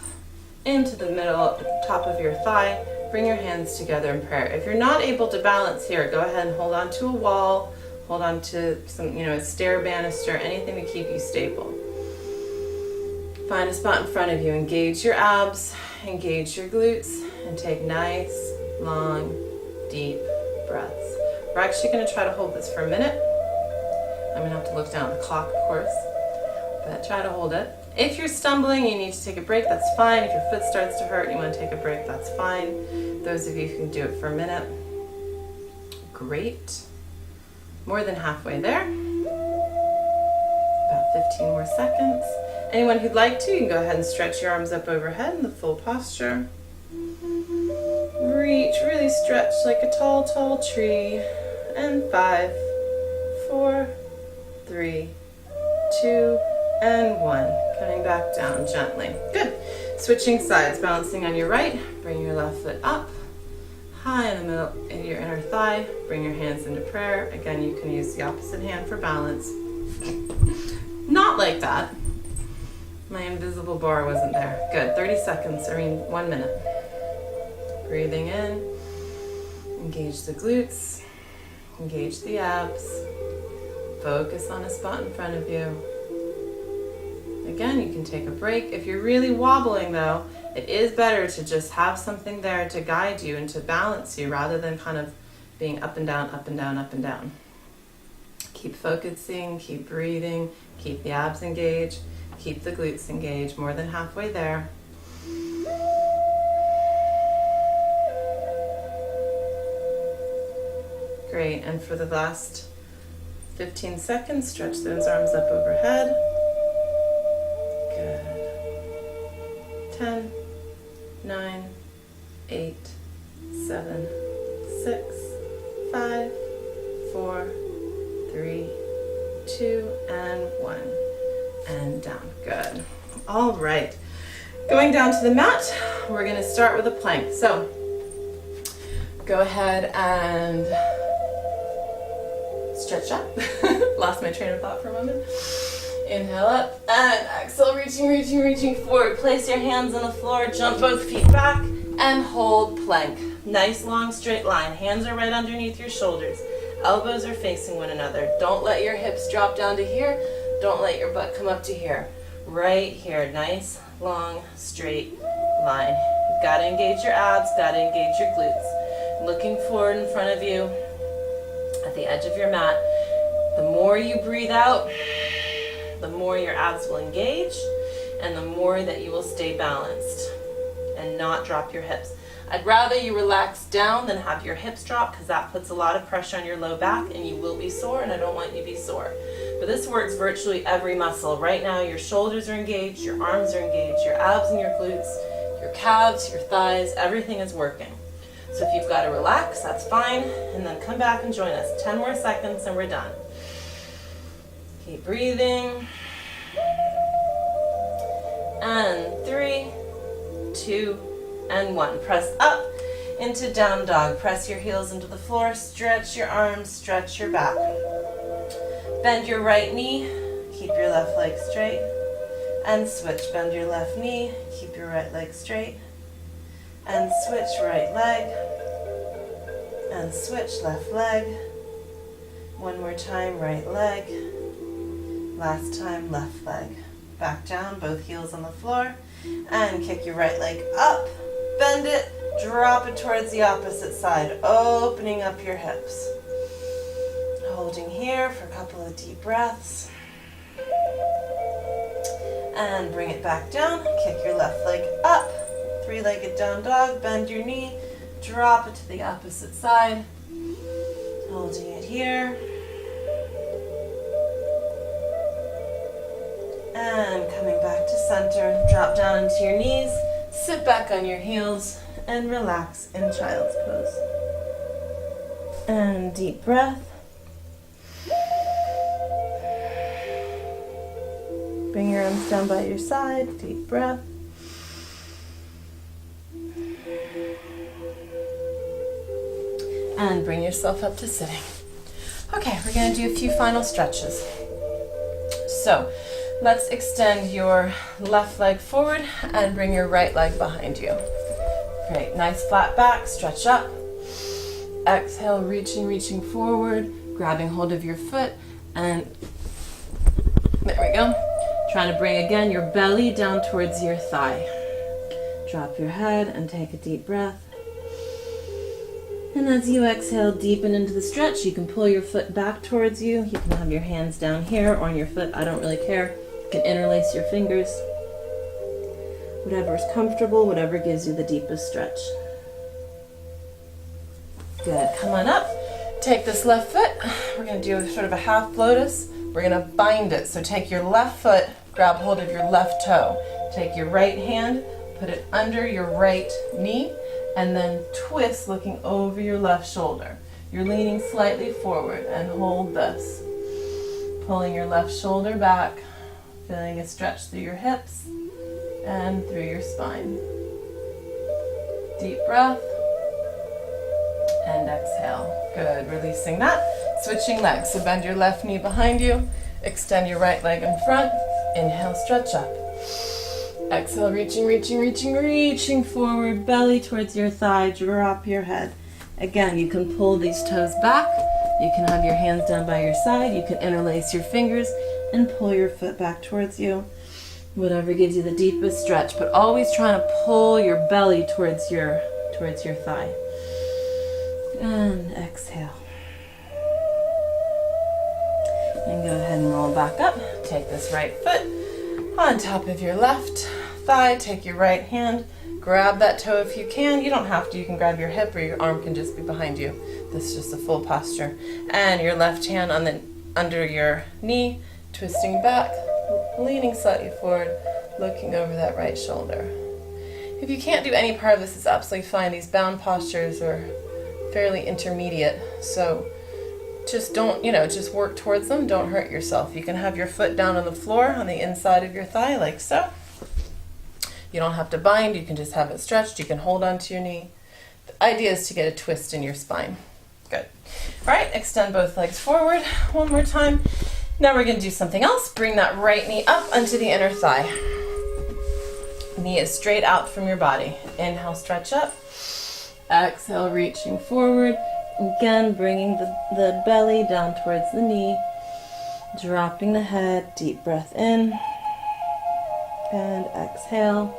into the middle, top of your thigh. Bring your hands together in prayer. If you're not able to balance here, go ahead and hold on to a wall, hold on to some, a stair banister, anything to keep you stable. Find a spot in front of you. Engage your abs, engage your glutes, and take nice, long, deep breaths. We're actually going to try to hold this for a minute. I'm going to have to look down at the clock, of course, but try to hold it. If you're stumbling, you need to take a break, that's fine. If your foot starts to hurt and you want to take a break, that's fine. Those of you who can do it for a minute, great. More than halfway there. About 15 more seconds. Anyone who'd like to, you can go ahead and stretch your arms up overhead in the full posture. Reach, really stretch like a tall, tall tree. And 5, 4, 3, 2, and 1. Coming back down gently. Good. Switching sides, balancing on your right. Bring your left foot up, high in the middle of your inner thigh. Bring your hands into prayer. Again, you can use the opposite hand for balance. Not like that. My invisible bar wasn't there. Good. 30 seconds, 1 minute. Breathing in. Engage the glutes. Engage the abs. Focus on a spot in front of you. Again, you can take a break. If you're really wobbling though, it is better to just have something there to guide you and to balance you rather than kind of being up and down, up and down, up and down. Keep focusing, keep breathing, keep the abs engaged, keep the glutes engaged, more than halfway there. Great, and for the last 15 seconds, stretch those arms up overhead. Good. 10, 9, 8, 7, 6, 5, 4, 3, 2, and 1. And down. Good. All right. Going down to the mat, we're going to start with a plank. So go ahead and stretch up. Lost my train of thought for a moment. Inhale up and exhale, reaching forward. Place your hands on the floor, jump both feet back and hold plank. Nice long straight line. Hands are right underneath your shoulders. Elbows are facing one another. Don't let your hips drop down to here. Don't let your butt come up to here. Right here. Nice, long, straight line. You've got to engage your abs, got to engage your glutes. Looking forward in front of you at the edge of your mat. The more you breathe out, the more your abs will engage and the more that you will stay balanced and not drop your hips. I'd rather you relax down than have your hips drop because that puts a lot of pressure on your low back and you will be sore, and I don't want you to be sore. But this works virtually every muscle. Right now your shoulders are engaged, your arms are engaged, your abs and your glutes, your calves, your thighs, everything is working. So if you've got to relax, that's fine, and then come back and join us. 10 more seconds and we're done. Keep breathing. And 3, 2, and 1. Press up into down dog. Press your heels into the floor. Stretch your arms, stretch your back. Bend your right knee. Keep your left leg straight. And switch. Bend your left knee. Keep your right leg straight. And switch right leg. And switch left leg. One more time, right leg. Last time, left leg. Back down, both heels on the floor. And kick your right leg up. Bend it, drop it towards the opposite side, opening up your hips. Holding here for a couple of deep breaths. And bring it back down. Kick your left leg up. Three-legged down dog. Bend your knee. Drop it to the opposite side. Holding it here. And coming back to center. Drop down into your knees. Sit back on your heels. And relax in child's pose. And deep breath. Bring your arms down by your side. Deep breath. And bring yourself up to sitting. we're going to do a few final stretches. So let's extend your left leg forward and bring your right leg behind you. Great, nice flat back, stretch up. Exhale, reaching forward, grabbing hold of your foot, and there we go. Trying to bring again your belly down towards your thigh. Drop your head and take a deep breath. And as you exhale, deepen into the stretch. You can pull your foot back towards you. You can have your hands down here or on your foot. I don't really care. You can interlace your fingers. Whatever is comfortable, whatever gives you the deepest stretch. Good. Come on up. Take this left foot. We're going to do sort of a half lotus. We're going to bind it. So take your left foot, grab hold of your left toe. Take your right hand, put it under your right knee, and then twist looking over your left shoulder. You're leaning slightly forward and hold this. Pulling your left shoulder back, feeling a stretch through your hips and through your spine. Deep breath and exhale. Good, releasing that. Switching legs, so bend your left knee behind you, extend your right leg in front, inhale, stretch up. Exhale, reaching forward, belly towards your thigh, drop your head. Again, you can pull these toes back, you can have your hands down by your side, you can interlace your fingers and pull your foot back towards you. Whatever gives you the deepest stretch, but always trying to pull your belly towards your thigh. And exhale. And go ahead and roll back up. Take this right foot on top of your left thigh. Take your right hand, grab that toe if you can. You don't have to. You can grab your hip or your arm can just be behind you. This is just a full posture. And your left hand on under your knee, twisting back, leaning slightly forward, looking over that right shoulder. If you can't do any part of this, it's absolutely fine. These bound postures are fairly intermediate, so just don't, just work towards them. Don't hurt yourself. You can have your foot down on the floor on the inside of your thigh like so. You don't have to bind. You can just have it stretched. You can hold onto your knee. The idea is to get a twist in your spine. Good. All right, extend both legs forward one more time. Now we're going to do something else. Bring that right knee up onto the inner thigh. Knee is straight out from your body. Inhale, stretch up. Exhale, reaching forward. Again, bringing the belly down towards the knee. Dropping the head. Deep breath in. And exhale.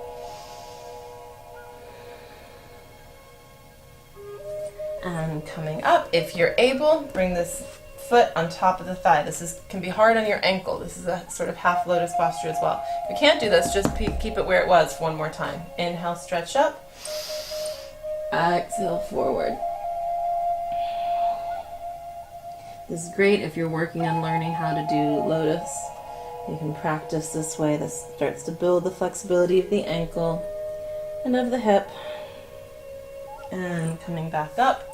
And coming up, if you're able, bring this foot on top of the thigh. This can be hard on your ankle. This is a sort of half lotus posture as well. If you can't do this, just keep it where it was for one more time. Inhale, stretch up. Exhale, forward. This is great if you're working on learning how to do lotus. You can practice this way. This starts to build the flexibility of the ankle and of the hip. And coming back up.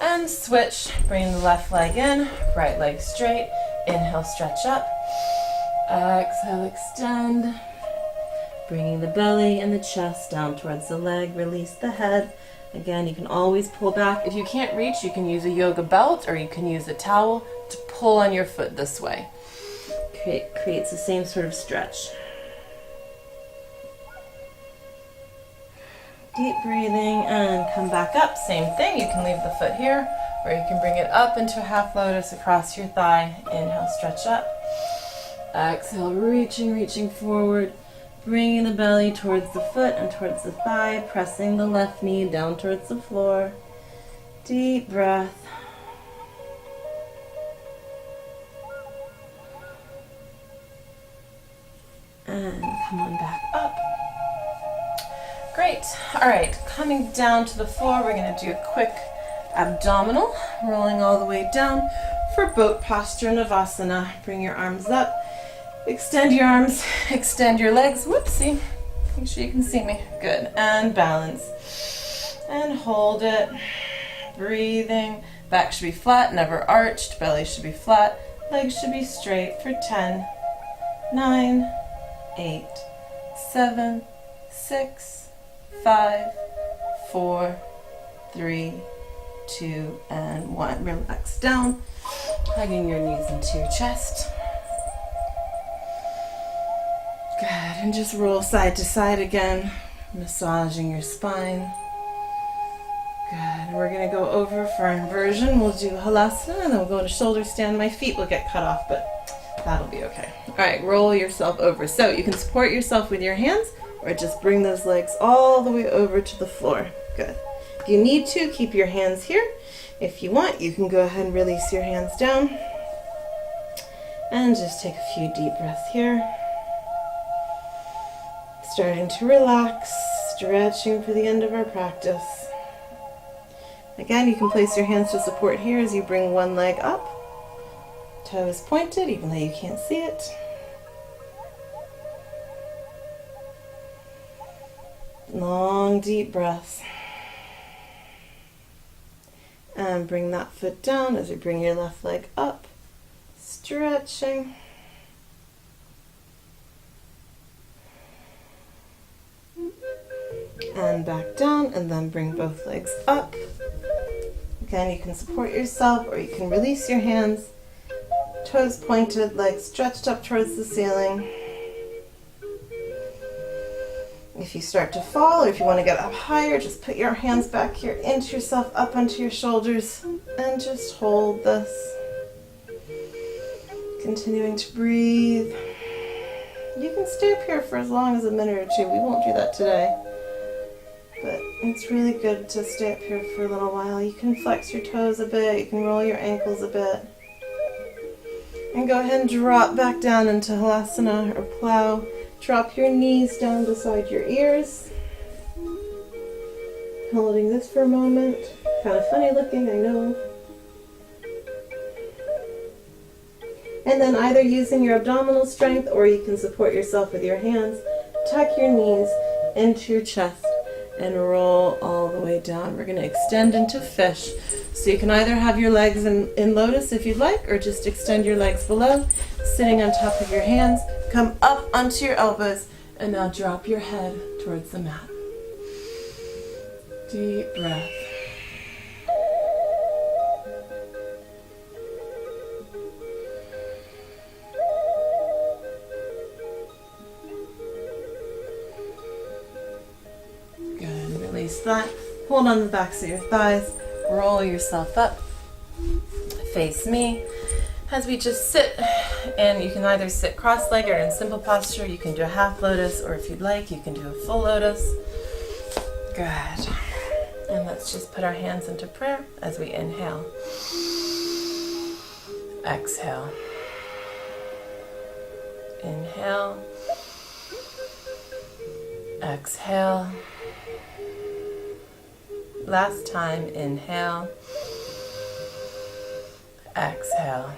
And switch. Bring the left leg in, right leg straight. Inhale, stretch up. Exhale, extend. Bringing the belly and the chest down towards the leg. Release the head. Again, you can always pull back. If you can't reach, you can use a yoga belt or you can use a towel to pull on your foot this way. Creates the same sort of stretch. Deep breathing and come back up. Same thing. You can leave the foot here or you can bring it up into a half lotus across your thigh. Inhale, stretch up. Exhale, reaching forward. Bringing the belly towards the foot and towards the thigh, pressing the left knee down towards the floor. Deep breath. And come on back up. Great. All right, coming down to the floor, we're going to do a quick abdominal, rolling all the way down for boat posture, Navasana. Bring your arms up. Extend your arms, extend your legs. Whoopsie. Make sure you can see me. Good. And balance. And hold it. Breathing. Back should be flat, never arched. Belly should be flat. Legs should be straight for 10, 9, 8, 7, 6, 5, 4, 3, 2, and 1. Relax down. Hugging your knees into your chest. Good, and just roll side to side again, massaging your spine. Good, we're going to go over for inversion. We'll do Halasana, and then we'll go into shoulder stand. My feet will get cut off, but that'll be okay. All right, roll yourself over. So you can support yourself with your hands, or just bring those legs all the way over to the floor. Good. If you need to, keep your hands here. If you want, you can go ahead and release your hands down. And just take a few deep breaths here. Starting to relax, stretching for the end of our practice. Again, you can place your hands to support here as you bring one leg up. Toe is pointed, even though you can't see it. Long, deep breaths. And bring that foot down as you bring your left leg up. Stretching. And back down, and then bring both legs up. Again, you can support yourself, or you can release your hands. Toes pointed, legs stretched up towards the ceiling. If you start to fall, or if you want to get up higher, just put your hands back here into yourself, up onto your shoulders, and just hold this. Continuing to breathe. You can stay up here for as long as a minute or two. We won't do that today. But it's really good to stay up here for a little while. You can flex your toes a bit, you can roll your ankles a bit. And go ahead and drop back down into Halasana or plow. Drop your knees down beside your ears. Holding this for a moment. Kind of funny looking, I know. And then either using your abdominal strength, or you can support yourself with your hands. Tuck your knees into your chest and roll all the way down. We're going to extend into fish. So you can either have your legs in lotus if you'd like, or just extend your legs below, sitting on top of your hands. Come up onto your elbows, and now drop your head towards the mat. Deep breath. Good, release that. Hold on the backs of your thighs. Roll yourself up. Face me. As we just sit, and you can either sit cross-legged or in simple posture. You can do a half lotus, or if you'd like, you can do a full lotus. Good. And let's just put our hands into prayer as we inhale. Exhale. Inhale. Exhale. Last time, inhale. Exhale.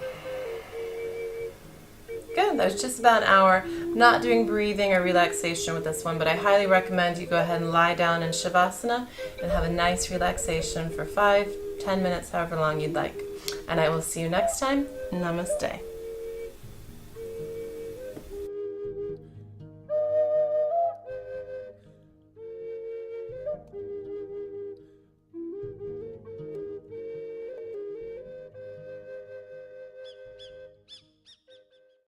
Good, that was just about an hour. I'm not doing breathing or relaxation with this one, but I highly recommend you go ahead and lie down in Shivasana and have a nice relaxation for 5-10 minutes, however long you'd like. And I will see you next time. Namaste.